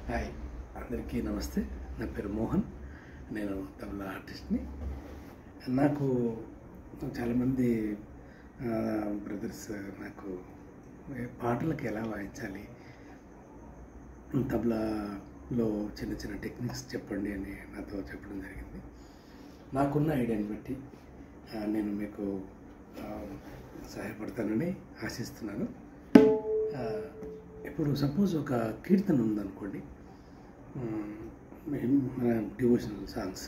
Hi అందరికీ నమస్తే. నా పేరు మోహన్. నేను తబలా ఆర్టిస్ట్ని. నాకు చాలామంది బ్రదర్స్ నాకు పాటలకు ఎలా వాయించాలి, తబలాలో చిన్న చిన్న టెక్నిక్స్ చెప్పండి అని నాతో చెప్పడం జరిగింది. నాకున్న ఐడియాని బట్టి నేను మీకు సహాయపడతానని ఆశిస్తున్నాను. ఇప్పుడు సపోజ్ ఒక కీర్తన ఉందనుకోండి, మన devotional songs,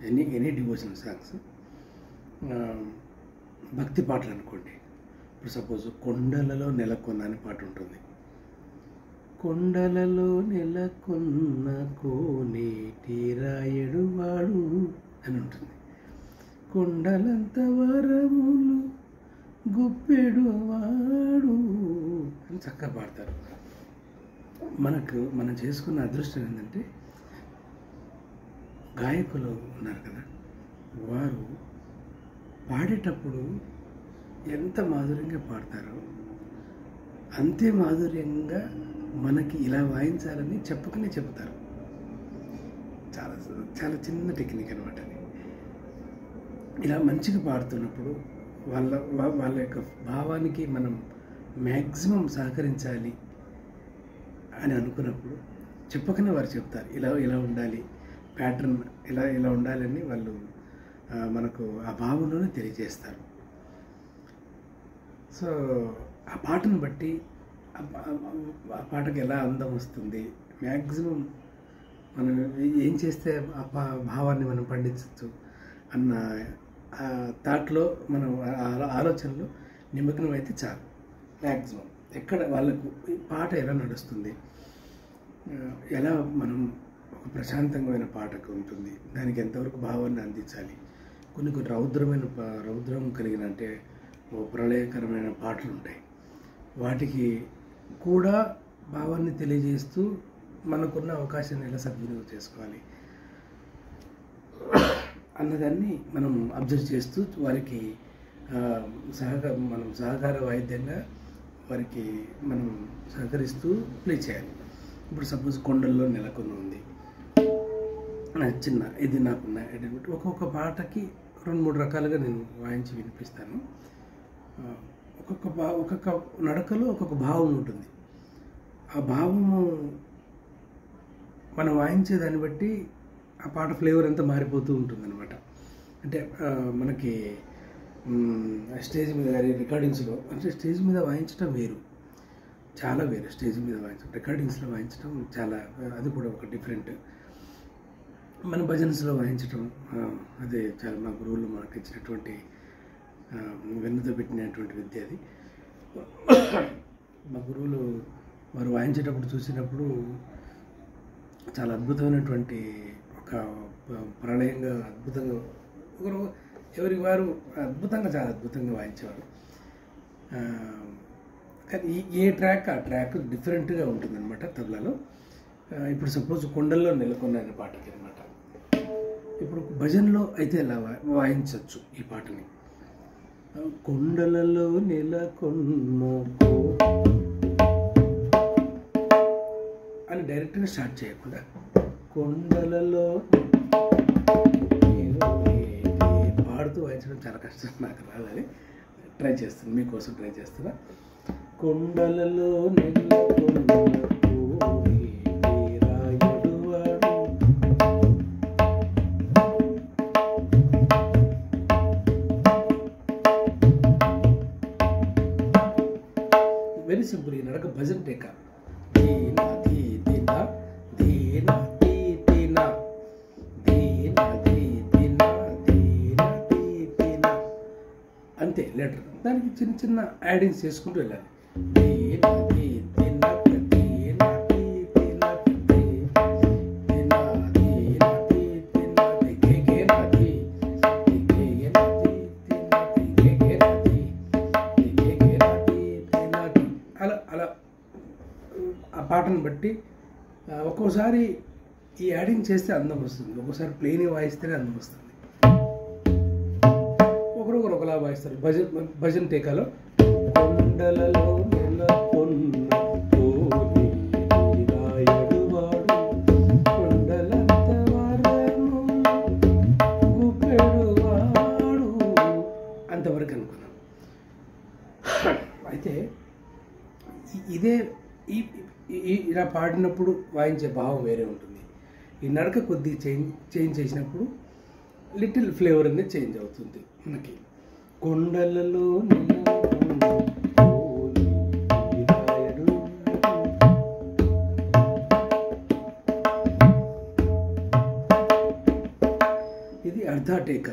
any devotional songs, భక్తి పాటలు అనుకోండి. ఇప్పుడు సపోజ్ కొండలలో నెలకొన్న అని పాట ఉంటుంది. కొండలలో నెలకొన్న కోనేటి రాయడువాడు అని ఉంటుంది. కొండలంత వరములు గుప్పెడు వాడు అని చక్కగా పాడతారు. మనం చేసుకున్న అదృష్టం ఏంటంటే గాయకులు ఉన్నారు కదా, వారు పాడేటప్పుడు ఎంత మాధుర్యంగా పాడతారో అంతే మాధుర్యంగా మనకి ఇలా వాయించాలని చెప్పకనే చెబుతారు. చాలా చాలా చిన్న టెక్నిక్ అనమాట అది. ఇలా మంచిగా పాడుతున్నప్పుడు వాళ్ళ యొక్క భావానికి మనం మ్యాక్సిమం సహకరించాలి అని అనుకున్నప్పుడు చెప్పకనే వారు చెప్తారు, ఇలా ఉండాలి, ప్యాటర్న్ ఇలా ఉండాలని వాళ్ళు మనకు ఆ భావంలోనే తెలియజేస్తారు. సో ఆ పాటను బట్టి ఆ పాటకు ఎలా అందం వస్తుంది, మ్యాక్సిమం మనం ఏం చేస్తే ఆ భావాన్ని మనం పండించవచ్చు అన్న థాట్లో మనం ఆలోచనలో నిమగ్నం అయితే చాలు. మ్యాక్సిమం ఎక్కడ వాళ్ళకు ఈ పాట ఎలా నడుస్తుంది, ఎలా మనం ఒక ప్రశాంతమైన పాటకు ఉంటుంది, దానికి ఎంతవరకు భావాన్ని అందించాలి. కొన్ని రౌద్రం కలిగిన అంటే ప్రళయకరమైన పాటలు ఉంటాయి. వాటికి కూడా భావాన్ని తెలియజేస్తూ మనకున్న అవకాశాన్ని ఎలా సద్వినియోగం చేసుకోవాలి అన్నదాన్ని మనం అబ్జర్వ్ చేస్తూ వారికి సహకార వాయిద్యంగా వారికి మనం సహకరిస్తూ ప్లే చేయాలి. ఇప్పుడు సపోజ్ కొండల్లో నెలకొని ఉంది, ఇది నాకున్న ఐడెంటిటీ. ఒక్కొక్క పాటకి 2-3 రకాలుగా నేను వాయించి వినిపిస్తాను. ఒక్కొక్క నడకలో ఒక్కొక్క భావం ఉంటుంది. ఆ భావము మనం వాయించే దాన్ని బట్టి ఆ పాట ఫ్లేవర్ అంతా మారిపోతూ ఉంటుంది అనమాట. అంటే మనకి స్టేజ్ మీద కానీ రికార్డింగ్స్లో, అంటే స్టేజ్ మీద వాయించడం వేరు, చాలా వేరు. స్టేజ్ మీద వాయించడం, రికార్డింగ్స్లో వాయించడం చాలా, అది కూడా ఒక డిఫరెంట్. మన భజన్స్లో వాయించడం అదే చాలా మా గురువులు మనకు ఇచ్చినటువంటి వెన్నుతో పెట్టినటువంటి విద్య అది. మా గురువులు వారు వాయించేటప్పుడు చూసినప్పుడు చాలా అద్భుతమైనటువంటి ఒక ప్రళయంగా, అద్భుతంగా ఎవరికి వారు చాలా అద్భుతంగా వాయించేవారు. కానీ ఏ ట్రాక్ ఆ ట్రాక్ డిఫరెంట్గా ఉంటుందన్నమాట తబలాలో. ఇప్పుడు సపోజ్ కొండల్లో నెలకొన్న అనే పాటకి అనమాట. ఇప్పుడు భజన్లో అయితే ఎలా వాయించవచ్చు ఈ పాటని. కొండలలో నెలకొన్న అని డైరెక్ట్గా స్టార్ట్ చేయకుండా కొండలలో పాడుతూ వాయించడం చాలా కష్టం, నాకు రాదని ట్రై చేస్తాను, మీకోసం ట్రై చేస్తున్నా. కొండలలో నెలకొన్న రాయుడువాడు, వెరీ సింపుల్. ఈ నడక భజన్ టేక. అంతే లెటర్. దానికి చిన్న చిన్న యాడింగ్స్ చేసుకుంటూ వెళ్ళాలి. అలా ఆ పాటను బట్టి ఒక్కోసారి ఈ యాడింగ్ చేస్తే అందం వస్తుంది, ఒక్కోసారి ప్లెయిన్ వాయిస్తేనే అందం వస్తుంది. ఒకరొకరు ఒకలా వాయిస్తారు. భజన్ టేకాలో కొండలలో నెలకొన్న రాయుడువా ఇదే ఇలా పాడినప్పుడు వాయించే భావం వేరే ఉంటుంది. ఈ నడక కొద్ది చేంజ్ చేసినప్పుడు లిటిల్ ఫ్లేవర్ అనేది చేంజ్ అవుతుంది మనకి. కొండలలో ఇది అర్ధటేక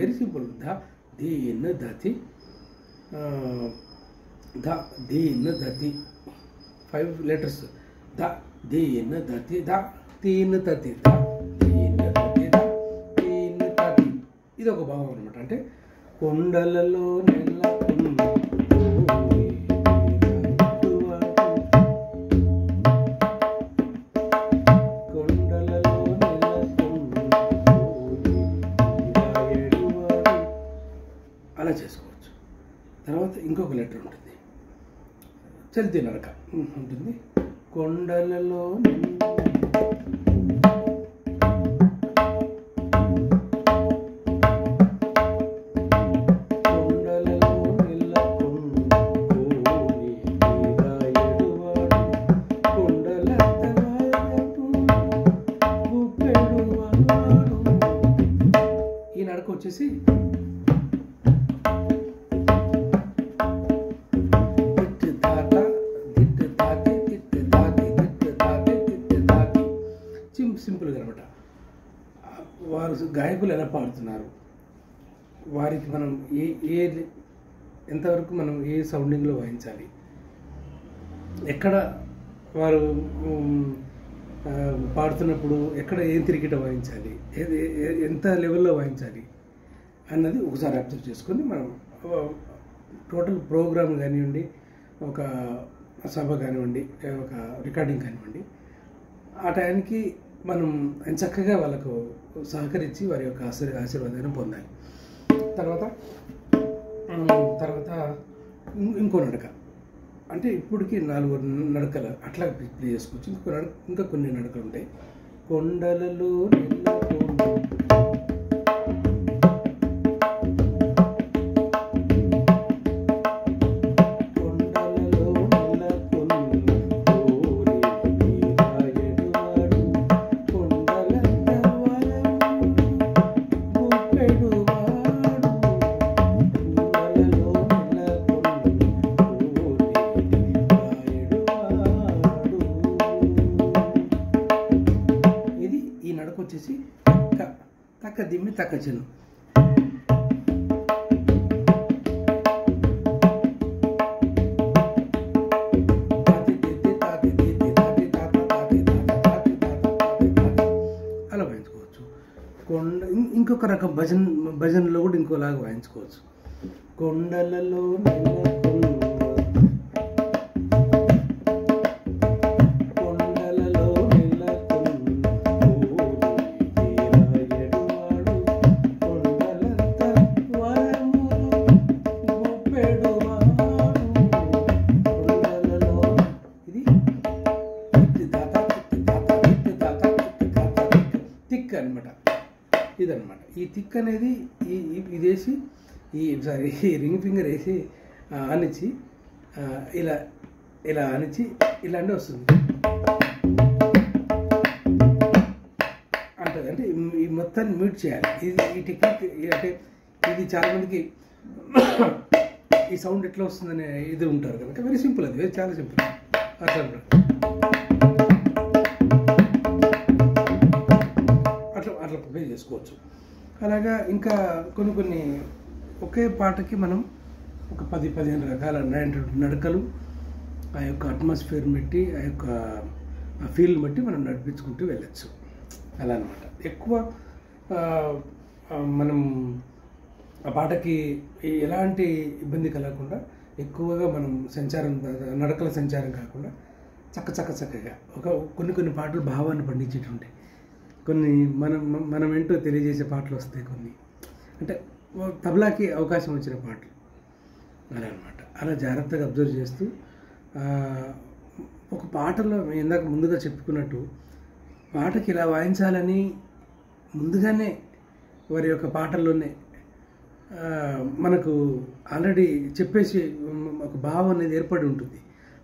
వెరీ సింపుల్. దీన్ దతి దీన్ దతి 5 letters. దీన్ దతి తీన్ తతి దీన్ దతి తీన్ తతి. ఇది ఒక భావం అనమాట. అంటే కొండలలో అలా చేసుకోవచ్చు. తర్వాత ఇంకొక లెటర్ ఉంటుంది, చల్తీ నడక ఉంటుంది. కొండలలో ఈ నడక వచ్చేసి సింపుల్గా అనమాట. వారు గాయకులు ఎలా పాడుతున్నారు, వారికి మనం ఎంతవరకు మనం ఏ సౌండింగ్లో వాయించాలి, ఎక్కడ వారు పాడుతున్నప్పుడు ఎక్కడ ఏం తిరిగిట వాయించాలి, ఎంత లెవెల్లో వాయించాలి అన్నది ఒకసారి అబ్జర్వ్ చేసుకొని మనం టోటల్ ప్రోగ్రామ్ కానివ్వండి, ఒక సభ కానివ్వండి, ఒక రికార్డింగ్ కానివ్వండి, ఆ టైంకి మనం చక్కగా వాళ్ళకు సహకరించి వారి యొక్క ఆశీర్వాదాన్ని పొందాలి. తర్వాత ఇంకో నడక, అంటే ఇప్పటికి 4 నడకలు అట్లా ప్లే చేసుకోవచ్చు. ఇంకా కొన్ని నడకలు ఉంటాయి. కొండలలో వచ్చేసి తక్క దిమ్మి తక్క చెను. అలా వాయించుకోవచ్చు. ఇంకొక రకం భజనలో కూడా ఇంకోలాగా వాయించుకోవచ్చు. కొండలలో థిక్ అనమాట. ఇదనమాట ఈ థిక్ అనేది ఇదేసి ఈ రింగ్ ఫింగర్ వేసి ఆనిచ్చి ఇలా ఆనిచ్చి ఇలాంటి వస్తుంది అంటది. అంటే ఈ మొత్తాన్ని మ్యూట్ చేయాలి. ఈ టెక్నిక్ అంటే ఇది చాలామందికి ఈ సౌండ్ ఎట్లా వస్తుందనే ఇది ఉంటారు కనుక వెరీ సింపుల్, అది చాలా సింపుల్. అట్లా అట్లా ప్లే చేసుకోవచ్చు. అలాగా ఇంకా కొన్ని ఒకే పాటకి మనం ఒక 10-15 రకాల నడకలు ఆ యొక్క అట్మాస్ఫియర్ బట్టి, ఆ యొక్క ఫీల్ బట్టి మనం నడిపించుకుంటూ వెళ్ళచ్చు. అలా అనమాట. ఎక్కువ మనం ఆ పాటకి ఎలాంటి ఇబ్బంది కలగకుండా ఎక్కువగా మనం నడకల సంచారం కాకుండా చక్కగా కొన్ని పాటలు భావాన్ని పండించేటుంటాయి, కొన్ని మనం ఏంటో తెలియజేసే పాటలు వస్తాయి, కొన్ని అంటే తబలాకి అవకాశం వచ్చిన పాటలు అలా అనమాట. అలా జాగ్రత్తగా అబ్జర్వ్ చేస్తూ ఒక పాటలో ఇందాక ముందుగా చెప్పుకున్నట్టు పాటకి ఇలా వాయించాలని ముందుగానే వారి యొక్క పాటల్లోనే మనకు ఆల్రెడీ చెప్పేసి ఒక భావం అనేది ఏర్పడి ఉంటుంది.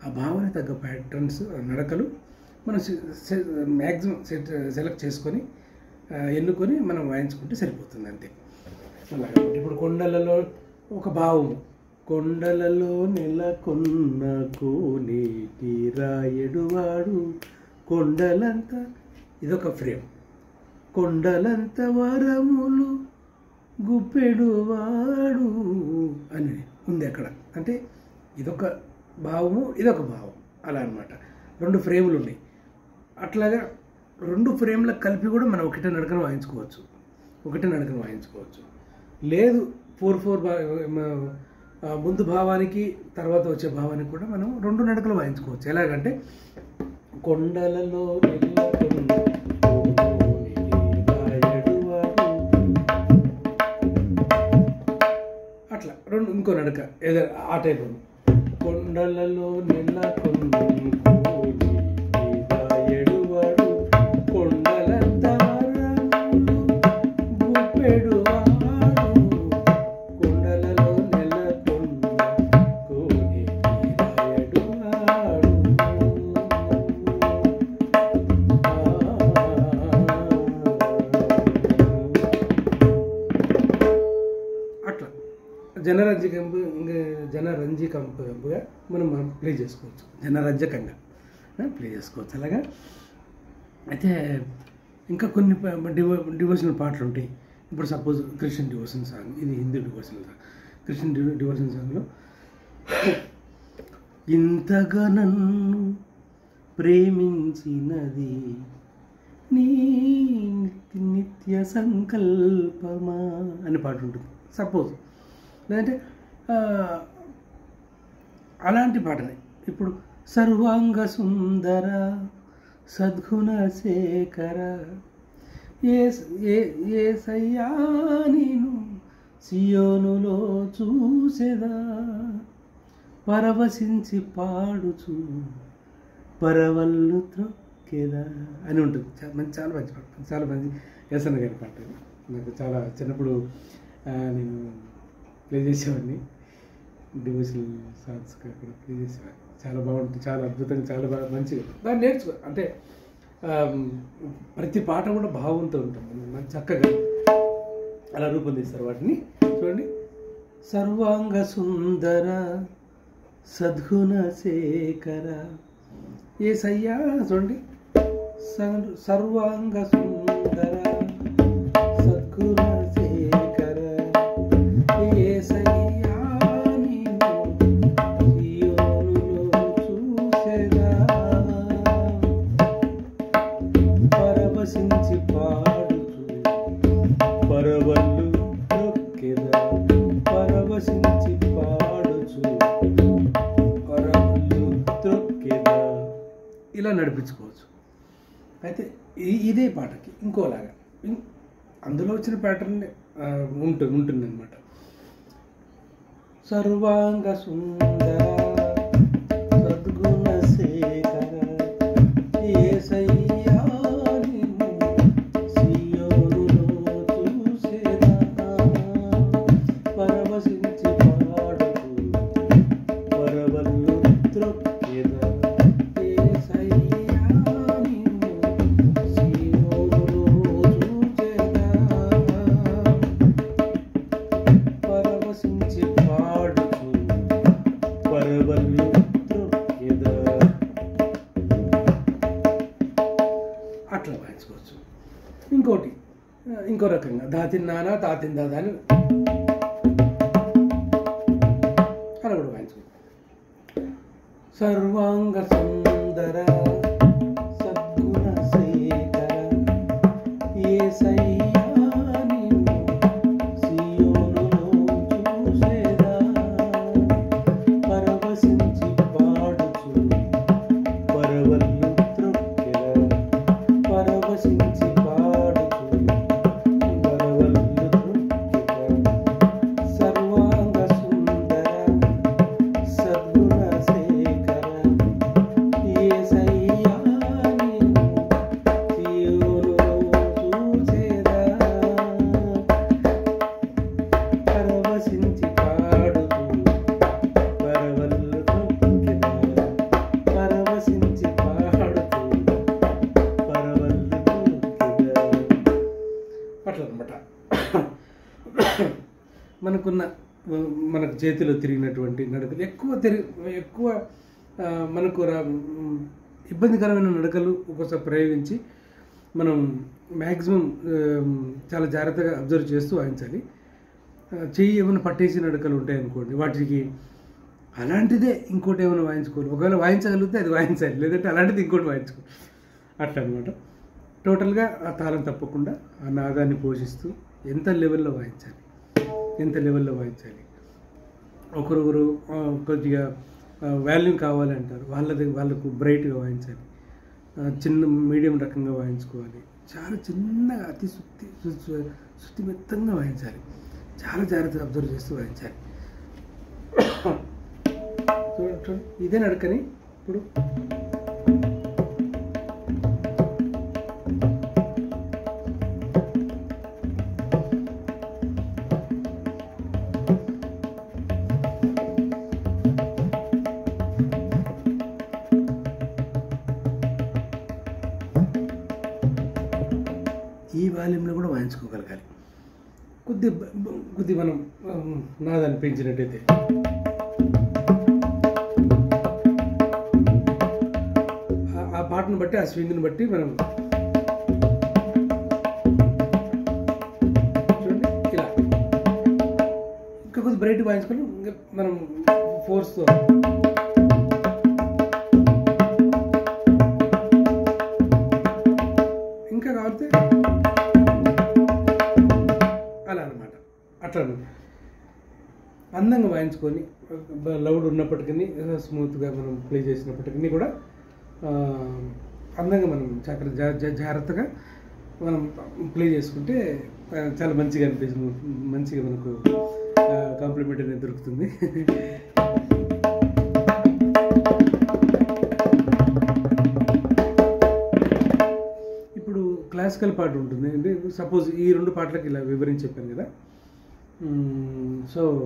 ఆ భావానికి తగ్గ ప్యాటర్న్స్ నడకలు మనం మ్యాక్సిమం సెలెక్ట్ చేసుకొని ఎన్నుకొని మనం వాయించుకుంటే సరిపోతుంది అంతే. అలాగే ఇప్పుడు కొండలలో ఒక భావము, కొండలలో నెలకొన్న కోనేటి రాయడువాడు కొండలంతా, ఇదొక ఫ్రేమ్. కొండలంత వరములు గుప్పెడువాడు అని ఉంది అక్కడ. అంటే ఇదొక భావము, ఇదొక భావం, అలా అనమాట. 2 ఫ్రేములు ఉన్నాయి. అట్లాగా 2 ఫ్రేమ్లకు కలిపి కూడా మనం ఒకటే నడకను వాయించుకోవచ్చు. లేదు 4/4 ముందు భావానికి తర్వాత వచ్చే భావానికి కూడా మనం 2 నడకలు వాయించుకోవచ్చు. ఎలాగంటే కొండలలో అట్లా 2 ఇంకో నడక ఏదో ఆ టైప్ ఉంది. కొండలలో నెలకొండెడువాడు కొండలంత గుప్పెడువాడు కొండలలో నెలకొండ కోనేటిరాయడువాడు. అట్లా జనరంజకంగా మనం ప్లే చేసుకోవచ్చు, జనరంజకంగా ప్లే చేసుకోవచ్చు. అలాగా అయితే ఇంకా కొన్ని డివోషనల్ పాటలు ఉంటాయి. ఇప్పుడు సపోజ్ క్రిస్టియన్ డివోషన్ సాంగ్, ఇది Hindu devotional song. Christian devotion సాంగ్లో ఇంతగా నన్ను ప్రేమించినది నీ నిత్య సంకల్పమా అనే పాట ఉంటుంది సపోజ్. లేదంటే అలాంటి పాటనే ఇప్పుడు సర్వాంగ సుందర సద్గుణ శేఖర యేసయ్యా నేను సియోనులో చూసేదా పరవశించి పాడుచు పరవళ్ళు త్రొక్కేదా అని ఉంటుంది. చాలా మంచి పాట, చాలా మంచి ఎస్ఎన్ గారి పాట. నాకు చాలా చిన్నప్పుడు నేను ప్లే చేసేవాడిని, డివోషనల్ సాంగ్స్ అక్కడ ప్లే చేసేవాడిని. చాలా బాగుంటుంది, చాలా అద్భుతంగా, చాలా బాగా మంచిగా దాన్ని నేర్చుకో. అంటే ప్రతి పాట కూడా భావంతో ఉంటుంది, మంచి చక్కగా అలా రూపొందిస్తారు వాటిని. చూడండి, సర్వాంగ సుందర సద్గుణ శేఖర యేసయ్యా. చూడండి, సర్వాంగ సుందర సద్గుణ శేఖర యేసయ్యా నీవు సియోనులో చూసేదా పరవశించి పాడుచు పరవళ్ళు త్రొక్కెదా పరవశించి పాడుచు పరవళ్ళు త్రొక్కెదా ఇలా నడిపించుకోవచ్చు. అయితే ఇదే పాటకి ఇంకోలాగా అందులో వచ్చిన ప్యాటర్న్ ఉంటుంది అనమాట. సర్వాంగ సుందర సద్గుణ శేఖర యేసయ్యా నిన్ను సియోనులో చూసేదా పరవశించి పాడుచు పరవళ్ళు త్రొక్కెదా అట్లా వాయించుకోవచ్చు. ఇంకో రకంగా దాతిన్నానా తాతిందాదా అని అలా కూడా వాయించుకోవచ్చు. సర్వాంగ సుందర సద్గుణ శేఖర యేసయ్యా నిన్ను సియోనులో చూసేదా పరవశించి పాడుచు పరవళ్ళు త్రొక్కెదా పరవశించి పాడుచు పరవళ్ళు త్రొక్కెదా సర్వాంగ సుందర సద్గుణ శేఖర మనకున్న మనకు చేతిలో తిరిగినటువంటి నడకలు ఎక్కువ మనకు ఇబ్బందికరమైన నడకలు ఒకసారి ప్రయోగించి మనం మ్యాక్సిమం చాలా జాగ్రత్తగా అబ్జర్వ్ చేస్తూ వాయించాలి. చెయ్యి ఏమైనా పట్టేసి నడకలు ఉంటాయనుకోండి, వాటికి అలాంటిదే ఇంకోటి ఏమైనా వాయించుకోవాలి. ఒకవేళ వాయించగలిగితే అది వాయించాలి, లేదంటే అలాంటిది ఇంకోటి వాయించుకోవాలి. అట్లా అనమాట. టోటల్గా ఆ తాళం తప్పకుండా ఆ నాదాన్ని పోషిస్తూ ఎంత లెవెల్లో వాయించాలి. ఒకరొకరు కొద్దిగా వాల్యూమ్ కావాలి అంటారు, వాళ్ళకు బ్రైట్గా వాయించాలి, చిన్న మీడియం రకంగా వాయించుకోవాలి, చాలా చిన్నగా అతి శుతిమెత్తంగా వాయించాలి, చాలా జాగ్రత్తగా అబ్జర్వ్ చేస్తూ వాయించాలి. చూడండి, ఇదే నడకని ఇప్పుడు ఈ వాల్యూమ్లో కూడా వాయించుకోగలగాలి. కొద్ది మనం నాదాన్ని పెంచినట్టయితే ఆ పాటను బట్టి, ఆ స్వింగ్ని బట్టి మనం చూడండి ఇలా ఇంకా కొద్ది బ్రైట్ వాయించుకొని మనం ఫోర్స్తో ఇంకా కావాలితే అలా అనమాట. అట్లా అందంగా వాయించుకొని లౌడ్ ఉన్నప్పటికీ స్మూత్గా మనం ప్లే చేసినప్పటికీ కూడా అందంగా మనం జాగ్రత్తగా మనం ప్లే చేసుకుంటే చాలా మంచిగా అనిపిస్తుంది, మంచిగా మనకు కాంప్లిమెంట్ అనేది దొరుకుతుంది. ఇప్పుడు క్లాసికల్ పాట ఉంటుంది అంటే సపోజ్ ఈ 2 పాటలకి ఇలా వివరించి చెప్పాను కదా. సో